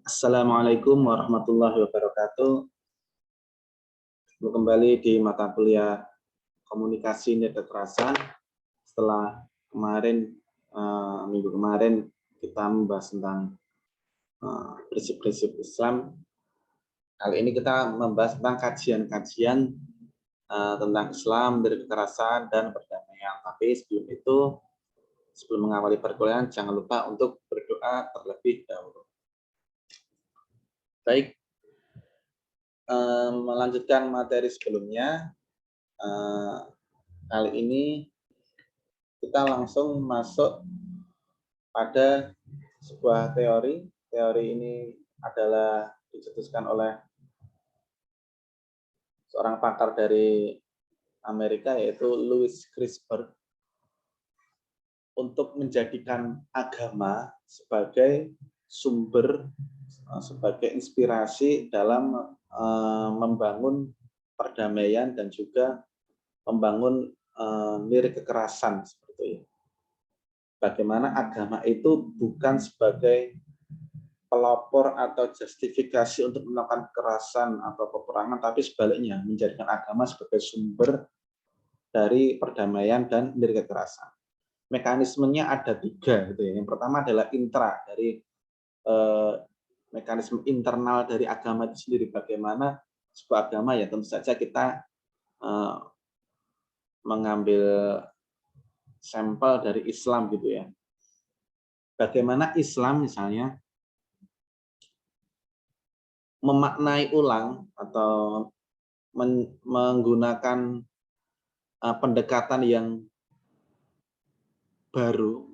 Assalamualaikum warahmatullahi wabarakatuh. Kembali di mata kuliah komunikasi nilai kekerasan. Setelah minggu kemarin kita membahas tentang prinsip-prinsip Islam. Kali ini kita membahas tentang kajian-kajian tentang Islam dari kekerasan dan perdamaian. Tapi sebelum mengawali perkuliahan, jangan lupa untuk berdoa terlebih dahulu. Baik. Melanjutkan materi sebelumnya, kali ini kita langsung masuk pada sebuah teori. Teori ini adalah dicetuskan oleh seorang pakar dari Amerika, yaitu Louis Grisberg, untuk menjadikan agama sebagai sumber, sebagai inspirasi dalam membangun perdamaian dan juga membangun nilai kekerasan seperti itu. Bagaimana agama itu bukan sebagai pelopor atau justifikasi untuk melakukan kekerasan atau peperangan, tapi sebaliknya menjadikan agama sebagai sumber dari perdamaian dan nilai kekerasan. Mekanismenya ada 3 gitu ya. Yang pertama adalah dari mekanisme internal dari agama itu sendiri. Bagaimana sebuah agama, ya tentu saja kita mengambil sampel dari Islam gitu ya. Bagaimana Islam misalnya memaknai ulang atau menggunakan pendekatan yang baru,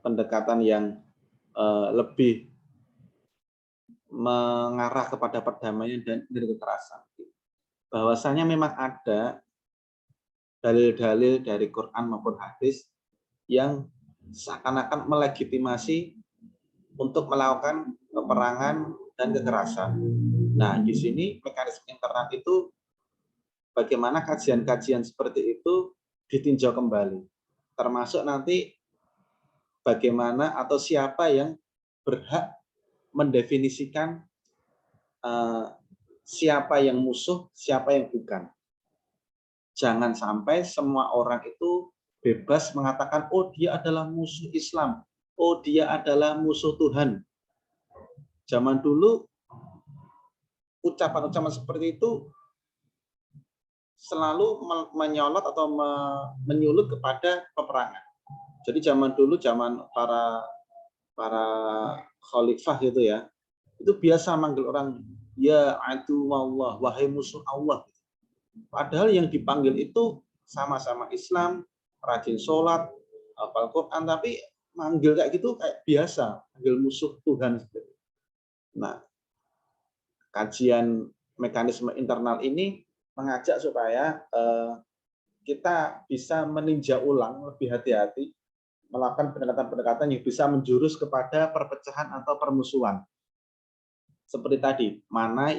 pendekatan yang lebih mengarah kepada perdamaian dan nilai kekerasan. Bahwasanya memang ada dalil-dalil dari Quran maupun hadis yang seakan-akan melegitimasi untuk melakukan peperangan dan kekerasan. Nah, di sini mekanisme internal itu bagaimana kajian-kajian seperti itu ditinjau kembali. Termasuk nanti bagaimana atau siapa yang berhak mendefinisikan siapa yang musuh, siapa yang bukan. Jangan sampai semua orang itu bebas mengatakan, oh dia adalah musuh Islam, oh dia adalah musuh Tuhan. Zaman dulu ucapan-ucapan seperti itu selalu menyolot atau menyulut kepada peperangan. Jadi zaman dulu, zaman para khalifah gitu ya, itu biasa manggil orang, ya aduwallah, wahai musuh Allah. Padahal yang dipanggil itu sama-sama Islam, rajin sholat, hafal Quran, tapi manggil kayak gitu kayak biasa, manggil musuh Tuhan. Nah, kajian mekanisme internal ini mengajak supaya kita bisa meninjau ulang lebih hati-hati, melakukan pendekatan-pendekatan yang bisa menjurus kepada perpecahan atau permusuhan. Seperti tadi, mana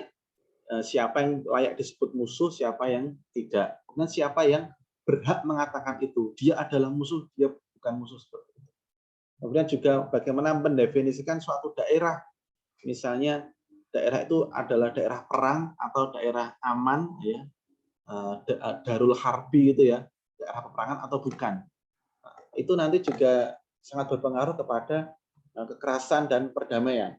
siapa yang layak disebut musuh, siapa yang tidak. Kemudian siapa yang berhak mengatakan itu, dia adalah musuh, dia bukan musuh, seperti itu. Kemudian juga bagaimana mendefinisikan suatu daerah. Misalnya daerah itu adalah daerah perang atau daerah aman, ya, darul harbi gitu ya, daerah peperangan atau bukan. Itu nanti juga sangat berpengaruh kepada kekerasan dan perdamaian.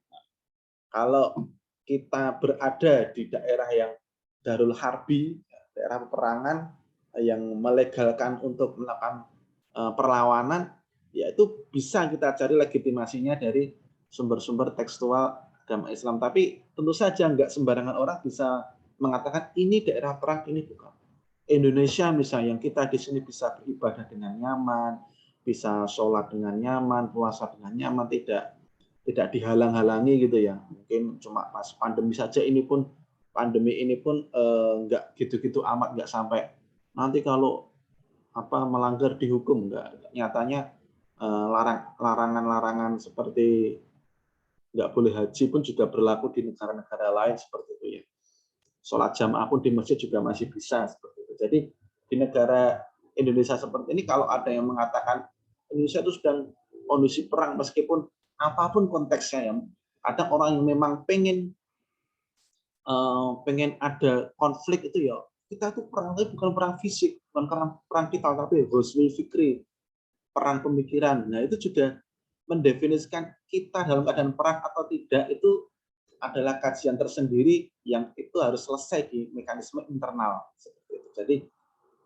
Kalau kita berada di daerah yang darul harbi, daerah peperangan yang melegalkan untuk melakukan perlawanan, ya itu bisa kita cari legitimasinya dari sumber-sumber tekstual agama Islam. Tapi tentu saja nggak sembarangan orang bisa mengatakan ini daerah perang, ini bukan. Indonesia misalnya, yang kita di sini bisa beribadah dengan nyaman, bisa sholat dengan nyaman, puasa dengan nyaman, tidak dihalang-halangi gitu ya. Mungkin cuma pas pandemi saja, pandemi ini pun nggak gitu-gitu amat, nggak sampai nanti kalau melanggar dihukum, nggak. Nyatanya larangan-larangan seperti nggak boleh haji pun juga berlaku di negara-negara lain seperti itu ya. Sholat jamaah pun di masjid juga masih bisa seperti itu. Jadi di negara Indonesia seperti ini, kalau ada yang mengatakan Indonesia itu sedang kondisi perang, meskipun apapun konteksnya, yang Kadang orang yang memang pengen ada konflik itu ya, kita tuh perangnya bukan perang fisik, bukan perang kita, tapi husnul fikri, perang pemikiran. Nah, itu juga mendefinisikan kita dalam keadaan perang atau tidak itu adalah kajian tersendiri yang itu harus selesai di mekanisme internal. Jadi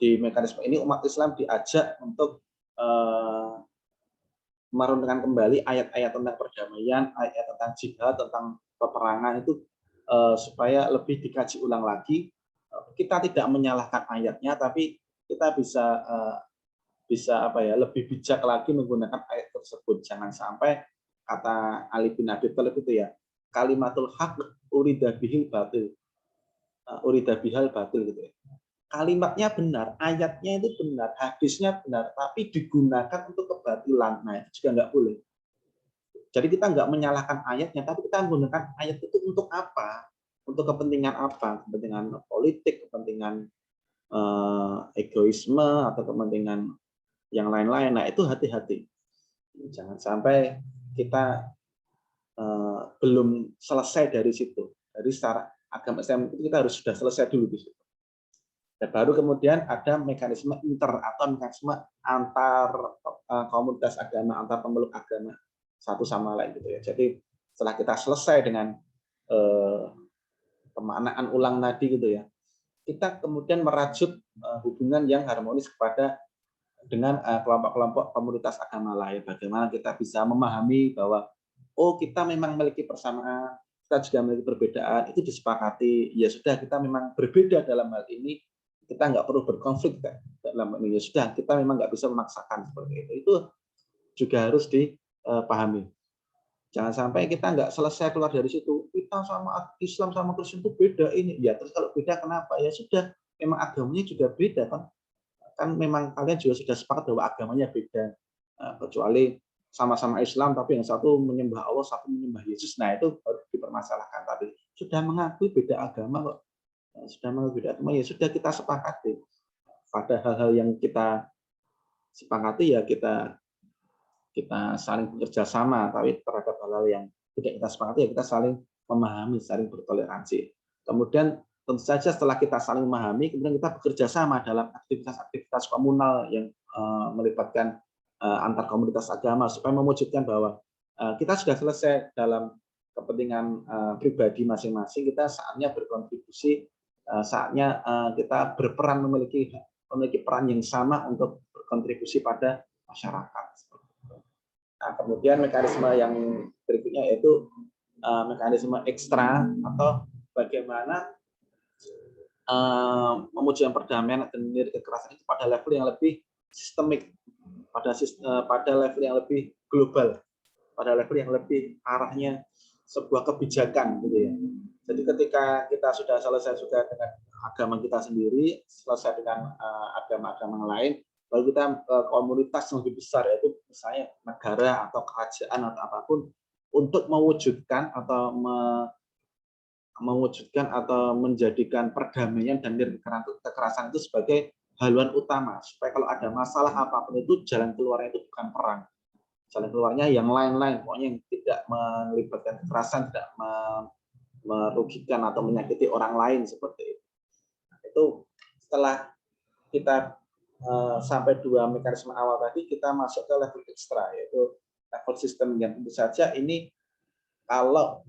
di mekanisme ini umat Islam diajak untuk meruntuhkan kembali ayat-ayat tentang perdamaian, ayat tentang jihad, tentang peperangan itu supaya lebih dikaji ulang lagi. Kita tidak menyalahkan ayatnya, tapi kita bisa lebih bijak lagi menggunakan ayat tersebut. Jangan sampai kata Ali bin Abi Thalib itu ya, kalimatul haq urida bihil batil, urida bihal batil gitu ya. Kalimatnya benar, ayatnya itu benar, hadisnya benar, tapi digunakan untuk kebatilan. Nah, itu juga nggak boleh. Jadi kita nggak menyalahkan ayatnya, tapi kita menggunakan ayat itu untuk apa? Untuk kepentingan apa? Kepentingan politik, kepentingan egoisme, atau kepentingan yang lain-lain. Nah, itu hati-hati. Jangan sampai kita belum selesai dari situ. Dari secara agama Islam itu kita harus sudah selesai dulu di situ. Dan baru kemudian ada mekanisme inter atau mekanisme antar komunitas agama, antar pemeluk agama satu sama lain gitu ya. Jadi setelah kita selesai dengan pemaknaan ulang tadi gitu ya, kita kemudian merajut hubungan yang harmonis dengan kelompok-kelompok komunitas agama lain. Bagaimana kita bisa memahami bahwa kita memang memiliki persamaan, kita juga memiliki perbedaan, itu disepakati. Ya sudah, kita memang berbeda dalam hal ini, kita nggak perlu berkonflik dalam ini. Ya sudah, kita memang nggak bisa memaksakan seperti itu. Itu juga harus dipahami. Jangan sampai kita nggak selesai keluar dari situ. Kita sama Islam sama Kristen itu beda ini. Ya terus kalau beda kenapa? Ya sudah, memang agamanya juga beda kan. Kan memang kalian juga sudah sepakat bahwa agamanya beda. Kecuali sama-sama Islam, tapi yang satu menyembah Allah, satu menyembah Yesus. Nah, itu harus dipermasalahkan. Tapi sudah mengakui beda agama kok. Sudah mengakui beda agama, ya sudah kita sepakati. Pada hal-hal yang kita sepakati, ya kita saling bekerja sama. Tapi terhadap hal-hal yang tidak kita sepakati, ya kita saling memahami, saling bertoleransi. Kemudian tentu saja setelah kita saling memahami, kemudian kita bekerja sama dalam aktivitas-aktivitas komunal yang melibatkan antar komunitas agama supaya mewujudkan bahwa kita sudah selesai dalam kepentingan pribadi masing-masing, kita saatnya berkontribusi, saatnya kita berperan memiliki peran yang sama untuk berkontribusi pada masyarakat. Nah, kemudian mekanisme yang berikutnya yaitu mekanisme ekstra atau bagaimana mewujudkan perdamaian dan nilai kekerasan itu pada level yang lebih sistemik, pada level yang lebih global, pada level yang lebih arahnya sebuah kebijakan gitu ya. Jadi ketika kita sudah selesai juga dengan agama kita sendiri, selesai dengan agama-agama lain, baru kita ke komunitas yang lebih besar, yaitu misalnya negara atau kerajaan atau apapun, untuk mewujudkan atau menjadikan perdamaian dan kekerasan itu sebagai haluan utama, supaya kalau ada masalah apapun itu jalan keluarnya itu bukan perang, jalan keluarnya yang lain-lain, pokoknya yang tidak melibatkan kekerasan, tidak merugikan atau menyakiti orang lain seperti itu. Itu setelah kita sampai dua mekanisme awal tadi, kita masuk ke level ekstra, yaitu level sistem yang tentu saja ini kalau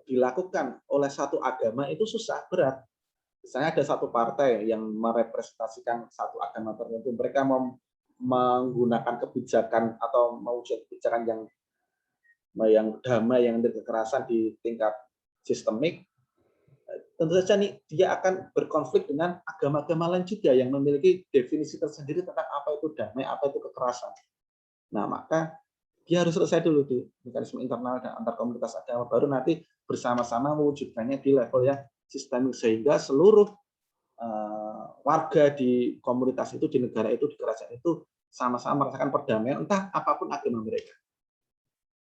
dilakukan oleh satu agama itu susah, berat. Misalnya ada satu partai yang merepresentasikan satu agama tertentu, mereka menggunakan kebijakan atau mewujudkan kebijakan yang damai, yang kekerasan di tingkat sistemik, tentu saja nih dia akan berkonflik dengan agama-agama lain juga yang memiliki definisi tersendiri tentang apa itu damai, apa itu kekerasan. Nah, maka dia harus selesai dulu di mekanisme internal dan antar komunitas agama, baru nanti bersama-sama mewujudkannya di level yang sistemik, sehingga seluruh warga di komunitas itu, di negara itu, di kerajaan itu sama-sama merasakan perdamaian, entah apapun agama mereka.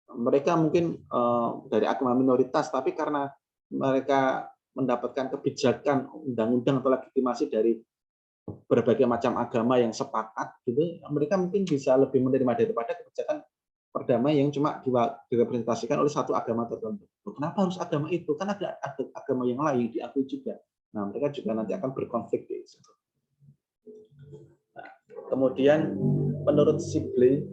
Mereka mungkin dari agama minoritas, tapi karena mereka mendapatkan kebijakan undang-undang atau legitimasi dari berbagai macam agama yang sepakat, gitu, mereka mungkin bisa lebih menerima daripada kebijakan perdamaian yang cuma direpresentasikan oleh satu agama tertentu. Kenapa harus agama itu? Kan ada agama yang lain diakui juga. Nah, mereka juga nanti akan berkonflik di situ. Nah, kemudian menurut Sibley,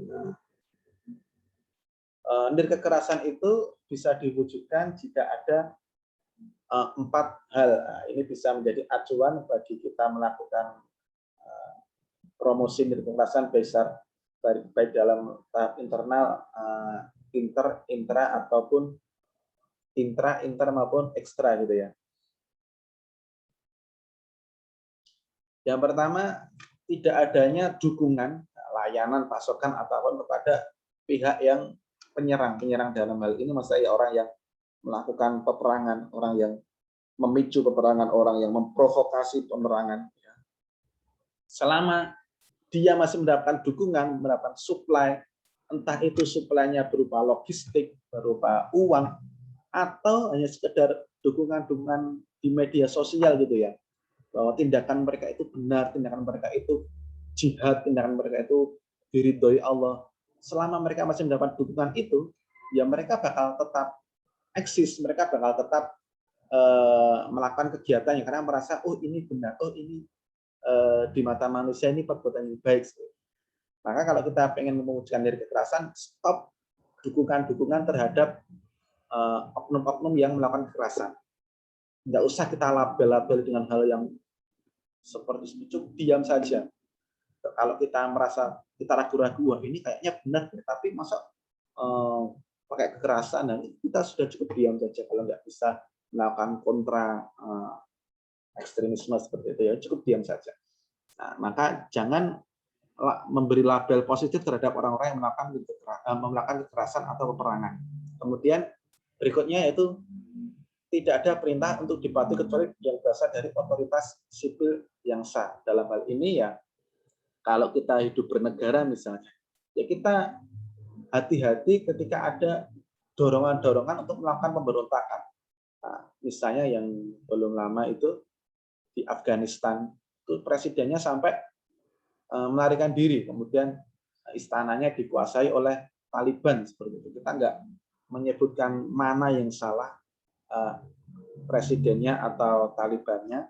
kekerasan itu bisa diwujudkan jika ada 4 hal. Nah, ini bisa menjadi acuan bagi kita melakukan promosi kekerasan baik dalam tahap internal, intra ataupun inter maupun ekstra gitu ya. Yang pertama, tidak adanya dukungan, layanan, pasokan ataupun kepada pihak yang penyerang dalam hal ini maksudnya orang yang melakukan peperangan, orang yang memicu peperangan, orang yang memprovokasi peperangan. Selama dia masih mendapatkan dukungan, mendapatkan supply, entah itu supply-nya berupa logistik, berupa uang, atau hanya sekedar dukungan di media sosial gitu ya, bahwa tindakan mereka itu benar, tindakan mereka itu jihad, tindakan mereka itu diridhoi Allah. Selama mereka masih mendapat dukungan itu, ya mereka bakal tetap eksis, mereka bakal tetap melakukan kegiatannya karena merasa oh ini benar, oh ini di mata manusia ini perbuatan yang baik. Maka kalau kita pengen mewujudkan dari kekerasan, stop dukungan terhadap oknum-oknum yang melakukan kekerasan. Nggak usah kita label-label dengan hal yang seperti itu, diam saja. Kalau kita merasa kita ragu-ragu, wah ini kayaknya benar, tapi masa pakai kekerasan, dan kita sudah cukup diam saja. Kalau nggak bisa melakukan kontra ekstremisme seperti itu, ya cukup diam saja. Nah, maka jangan memberi label positif terhadap orang-orang yang melakukan kekerasan atau peperangan. Kemudian berikutnya yaitu tidak ada perintah untuk dipatuhi kecuali yang berasal dari otoritas sipil yang sah. Dalam hal ini ya, kalau kita hidup bernegara misalnya, ya kita hati-hati ketika ada dorongan-dorongan untuk melakukan pemberontakan. Nah, misalnya yang belum lama itu di Afghanistan, itu presidennya sampai melarikan diri, kemudian istananya dikuasai oleh Taliban seperti itu. Kita nggak menyebutkan mana yang salah, presidennya atau Talibannya,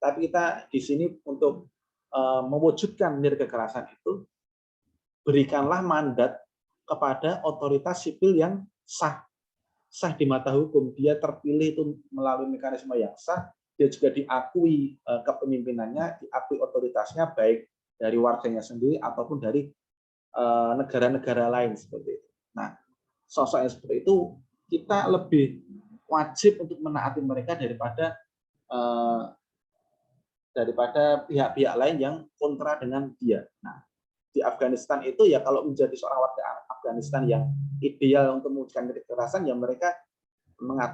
tapi kita di sini untuk mewujudkan kekerasan itu, berikanlah mandat kepada otoritas sipil yang sah di mata hukum. Dia terpilih itu melalui mekanisme yang sah, dia juga diakui kepemimpinannya, diakui otoritasnya baik dari warganya sendiri ataupun dari negara-negara lain seperti itu. Nah, sosok yang seperti itu kita lebih wajib untuk menaati mereka daripada pihak-pihak lain yang kontra dengan dia. Nah, di Afghanistan itu ya kalau menjadi seorang warga Afghanistan yang ideal untuk mewujudkan kekerasan, ya mereka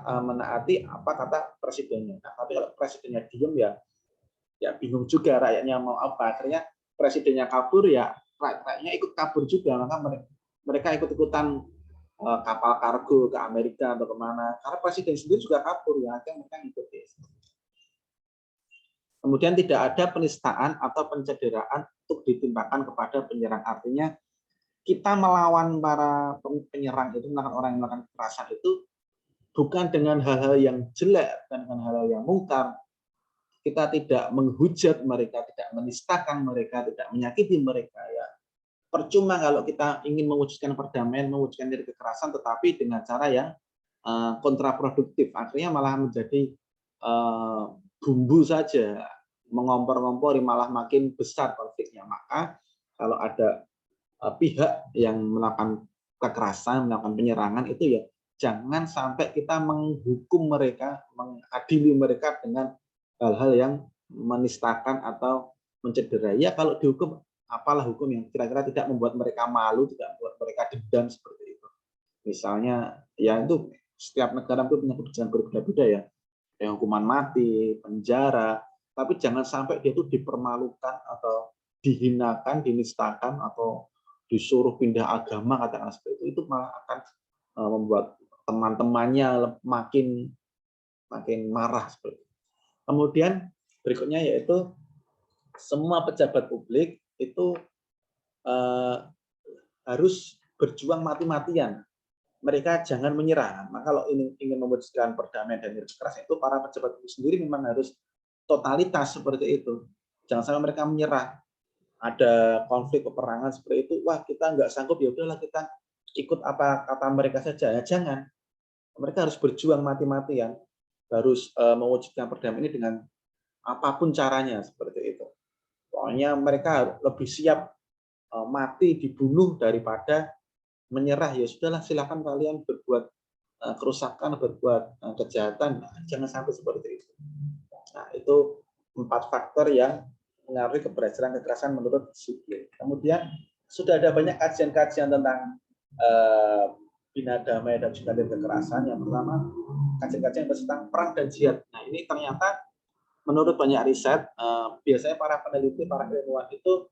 menaati apa kata presidennya. Nah, tapi kalau presidennya diem ya bingung juga rakyatnya mau apa. Akhirnya presidennya kabur, ya rakyatnya ikut kabur juga, maka mereka ikut-ikutan kapal kargo ke Amerika atau kemana, karena presiden sendiri juga kabur, ya akhirnya mereka ngikuti. Kemudian tidak ada penistaan atau pencederaan untuk ditimpakan kepada penyerang. Artinya kita melawan para penyerang itu, melakukan orang yang melakukan kekerasan itu bukan dengan hal-hal yang jelek, bukan dengan hal-hal yang mungkar. Kita tidak menghujat mereka, tidak menistakan mereka, tidak menyakiti mereka. Ya, percuma kalau kita ingin mewujudkan perdamaian, mewujudkan dari kekerasan, tetapi dengan cara yang kontraproduktif. Akhirnya malah menjadi bumbu saja, mengompor-ngompori, malah makin besar konfliknya. Maka kalau ada pihak yang melakukan kekerasan, melakukan penyerangan, itu ya jangan sampai kita menghukum mereka, mengadili mereka dengan hal-hal yang menistakan atau mencederai. Ya kalau dihukum, apalah hukum yang kira-kira tidak membuat mereka malu, tidak membuat mereka dendam seperti itu. Misalnya, ya itu setiap negara itu punya kebijakan berbeda-beda ya. Yang hukuman mati, penjara, tapi jangan sampai dia itu dipermalukan atau dihinakan, dinistakan, atau disuruh pindah agama, katakanlah seperti itu malah akan membuat teman-temannya makin marah seperti itu. Kemudian berikutnya yaitu semua pejabat publik itu harus berjuang mati-matian. Mereka jangan menyerah. Maka kalau ingin mewujudkan perdamaian dan kekerasan itu, para pejabat itu sendiri memang harus totalitas seperti itu. Jangan sampai mereka menyerah. Ada konflik peperangan seperti itu, wah kita nggak sanggup, ya udahlah kita ikut apa kata mereka saja. Ya, jangan. Mereka harus berjuang mati-matian, harus mewujudkan perdamaian ini dengan apapun caranya seperti itu. Pokoknya mereka lebih siap mati dibunuh daripada menyerah. Ya sudahlah, silakan kalian berbuat kerusakan, berbuat kejahatan, jangan sampai seperti itu. Nah, itu 4 faktor yang mengaruhi keberhasilan kekerasan menurut Zubir. Kemudian sudah ada banyak kajian-kajian tentang bina damai dan juga kekerasan. Yang pertama, kajian-kajian tentang perang dan jihad. Nah, ini ternyata menurut banyak riset, biasanya para peneliti, para ilmuwan itu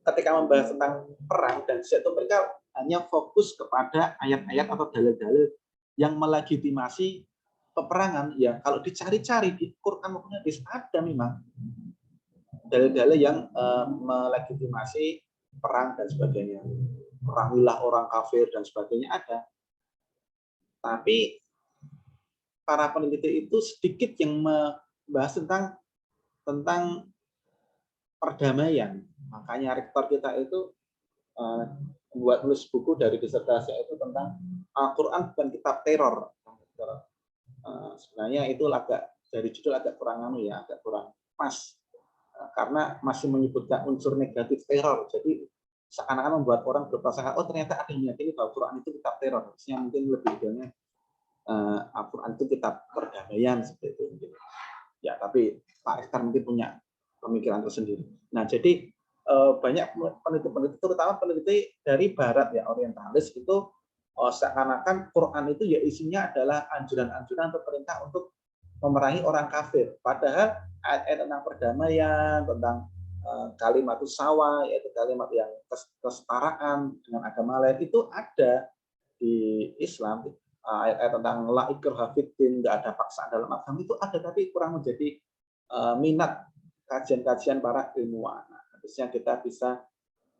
ketika membahas tentang perang dan jihad itu mereka hanya fokus kepada ayat-ayat atau dalil-dalil yang melegitimasi peperangan. Ya, kalau dicari-cari di Quran maupun hadis ada memang dalil-dalil yang melegitimasi perang dan sebagainya. Perangilah orang kafir dan sebagainya ada. Tapi para peneliti itu sedikit yang membahas tentang perdamaian. Makanya rektor kita itu membuat nulis buku dari disertasi itu tentang Al-Quran bukan kitab teror. Sebenarnya itu agak dari judul agak kurang agak kurang pas, karena masih menyebutkan unsur negatif teror. Jadi seakan-akan membuat orang berprasangka, oh ternyata ada yang meyakini bahwa Al-Quran itu kitab teror. Harusnya mungkin lebih idealnya Al-Quran itu kitab perdamaian seperti itu. Ya, tapi Pak Ektar mungkin punya pemikiran tersendiri. Nah, jadi banyak peneliti-peneliti, terutama peneliti dari Barat ya, orientalis itu seakan-akan Quran itu ya isinya adalah anjuran-anjuran atau perintah untuk memerangi orang kafir. Padahal ayat-ayat tentang perdamaian, tentang kalimat sawa, yaitu kalimat yang kesetaraan dengan agama lain itu ada di Islam. Ayat-ayat tentang la ikraha fiddin, nggak ada paksaan dalam agama itu ada, tapi kurang menjadi minat kajian-kajian para ilmuwan. Nah, harusnya kita bisa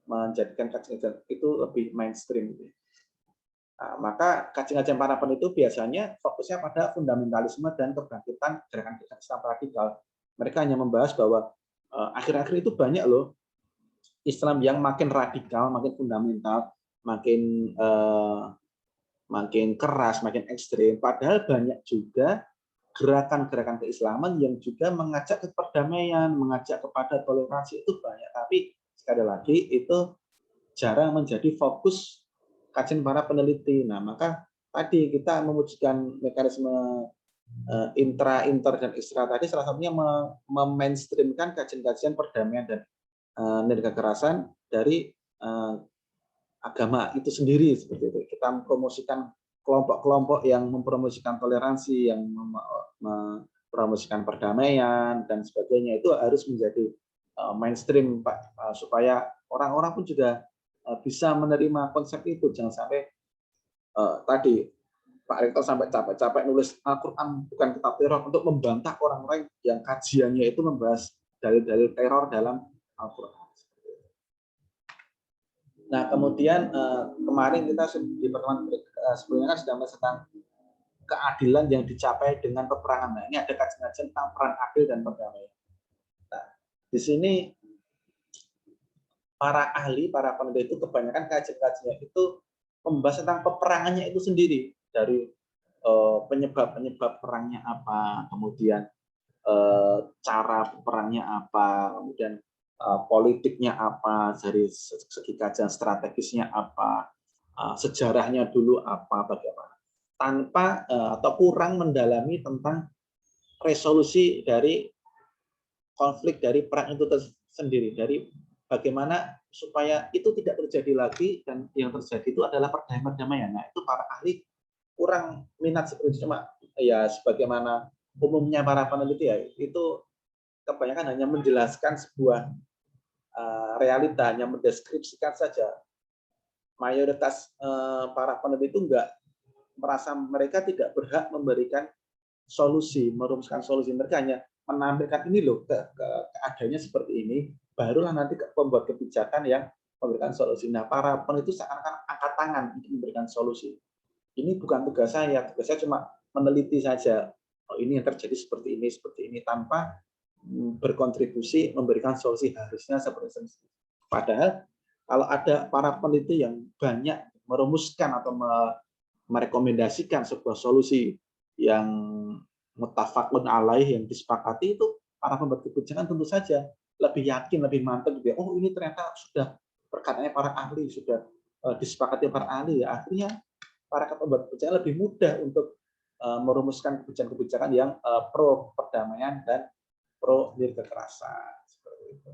menjadikan kajian itu lebih mainstream. Nah, maka kajian-kajian para peneliti biasanya fokusnya pada fundamentalisme dan kebangkitan gerakan-gerakan Islam radikal. Mereka hanya membahas bahwa akhir-akhir itu banyak loh Islam yang makin radikal, makin fundamental, makin keras, makin ekstrim. Padahal banyak juga gerakan-gerakan keislaman yang juga mengajak ke perdamaian, mengajak kepada toleransi, itu banyak. Tapi sekali lagi itu jarang menjadi fokus kajian para peneliti. Nah, maka tadi kita mewujudkan mekanisme intra, inter, dan ekstra tadi salah satunya memainstreamkan kajian-kajian perdamaian dan kekerasan dari agama itu sendiri seperti itu. Kita mempromosikan kelompok-kelompok yang mempromosikan toleransi, yang mempromosikan perdamaian dan sebagainya, itu harus menjadi mainstream, Pak, supaya orang-orang pun juga bisa menerima konsep itu. Jangan sampai tadi Pak Rektor sampai capek-capek nulis Al-Quran bukan kitab teror untuk membantah orang-orang yang kajiannya itu membahas dalil-dalil teror dalam Al-Quran. Nah, kemudian kemarin kita di pertemuan sebelumnya kan sudah membahas tentang keadilan yang dicapai dengan peperangan. Nah, ini ada kajian-kajian tentang perang adil dan perdamaian. Nah, di sini para ahli, para peneliti itu kebanyakan kajian-kajiannya itu membahas tentang peperangannya itu sendiri, dari penyebab-penyebab perangnya apa, kemudian cara perangnya apa, kemudian politiknya apa, dari segi kajian strategisnya apa, sejarahnya dulu apa, bagaimana, tanpa atau kurang mendalami tentang resolusi dari konflik dari perang itu sendiri, dari bagaimana supaya itu tidak terjadi lagi dan yang terjadi itu adalah perdamaian. Nah, itu para ahli kurang minat seperti itu. Cuma ya sebagaimana umumnya para peneliti ya, itu kebanyakan hanya menjelaskan sebuah realita, hanya mendeskripsikan saja. Mayoritas para peneliti itu enggak merasa mereka tidak berhak memberikan solusi, merumuskan solusi. Mereka hanya menampilkan ini loh keadaannya seperti ini, barulah nanti pembuat kebijakan yang memberikan solusi. Nah, para peneliti seakan-akan angkat tangan untuk memberikan solusi. Ini bukan tugas saya cuma meneliti saja. Oh, ini yang terjadi seperti ini tanpa berkontribusi memberikan solusi harusnya seperti ini. Padahal kalau ada para peneliti yang banyak merumuskan atau merekomendasikan sebuah solusi yang muttafaqun alaih, yang disepakati, itu para pembuat kebijakan tentu saja lebih yakin, lebih mantap gitu ya. Oh, ini ternyata sudah perkataannya para ahli, sudah disepakati para ahli, ya akhirnya para pembuat kebijakan lebih mudah untuk merumuskan kebijakan-kebijakan yang pro perdamaian dan pro nir kekerasan seperti itu.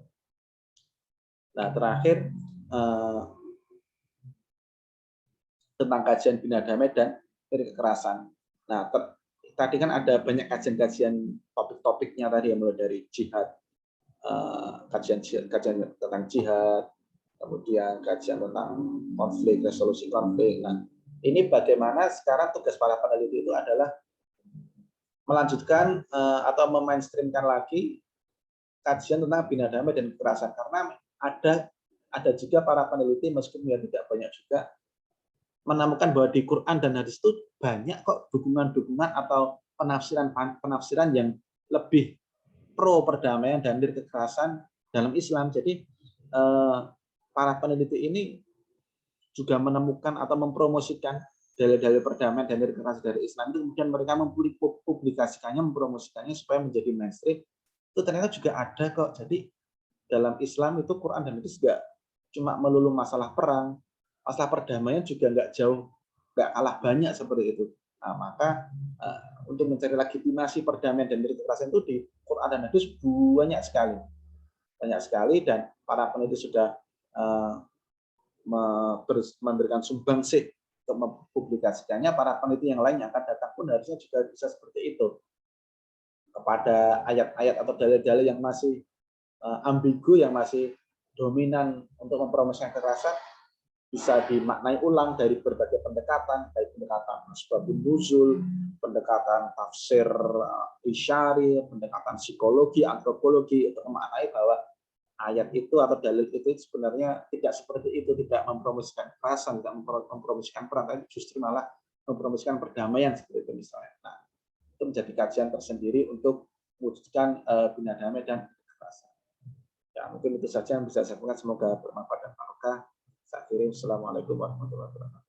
Nah, terakhir tentang kajian bina damai dan nir kekerasan. Nah, tadi kan ada banyak kajian-kajian topik-topiknya tadi, yang mulai dari jihad, kajian tentang jihad, kemudian kajian tentang konflik, resolusi konflik. Nah, ini bagaimana sekarang tugas para peneliti itu adalah melanjutkan atau memainstreamkan lagi kajian tentang bina damai dan kekerasan, karena ada juga para peneliti meskipun ya tidak banyak juga menemukan bahwa di Quran dan hadis itu banyak kok dukungan-dukungan atau penafsiran yang lebih pro perdamaian dan nir kekerasan dalam Islam. Jadi para peneliti ini juga menemukan atau mempromosikan dalil-dalil perdamaian dan nir kekerasan dari Islam itu, kemudian mereka mempublikasikannya, mempromosikannya supaya menjadi mainstream. Itu ternyata juga ada kok. Jadi dalam Islam itu Quran dan hadis juga cuma melulu masalah perang, masalah perdamaian juga nggak kalah banyak seperti itu. Nah, maka untuk mencari legitimasi perdamaian dan nir kekerasan itu di Quran dan hadis banyak sekali, dan para peneliti sudah memberikan sumbangsih untuk mempublikasikannya. Para peneliti yang lain yang akan datang pun harusnya juga bisa seperti itu. Kepada ayat-ayat atau dalil-dalil yang masih ambigu, yang masih dominan untuk mempromosikan kekerasan, bisa dimaknai ulang dari berbagai pendekatan, baik pendekatan asbabun nuzul, pendekatan tafsir isyari, pendekatan psikologi, antropologi, untuk memaknai bahwa ayat itu atau dalil itu sebenarnya tidak seperti itu, tidak mempromosikan kekerasan, tidak mempromosikan perang, tapi justru malah mempromosikan perdamaian seperti itu misalnya. Nah, itu menjadi kajian tersendiri untuk mewujudkan bina damai dan kekerasan. Ya, mungkin itu saja yang bisa saya sampaikan. Semoga bermanfaat dan barokah. Saya akhiri. Assalamualaikum warahmatullahi wabarakatuh.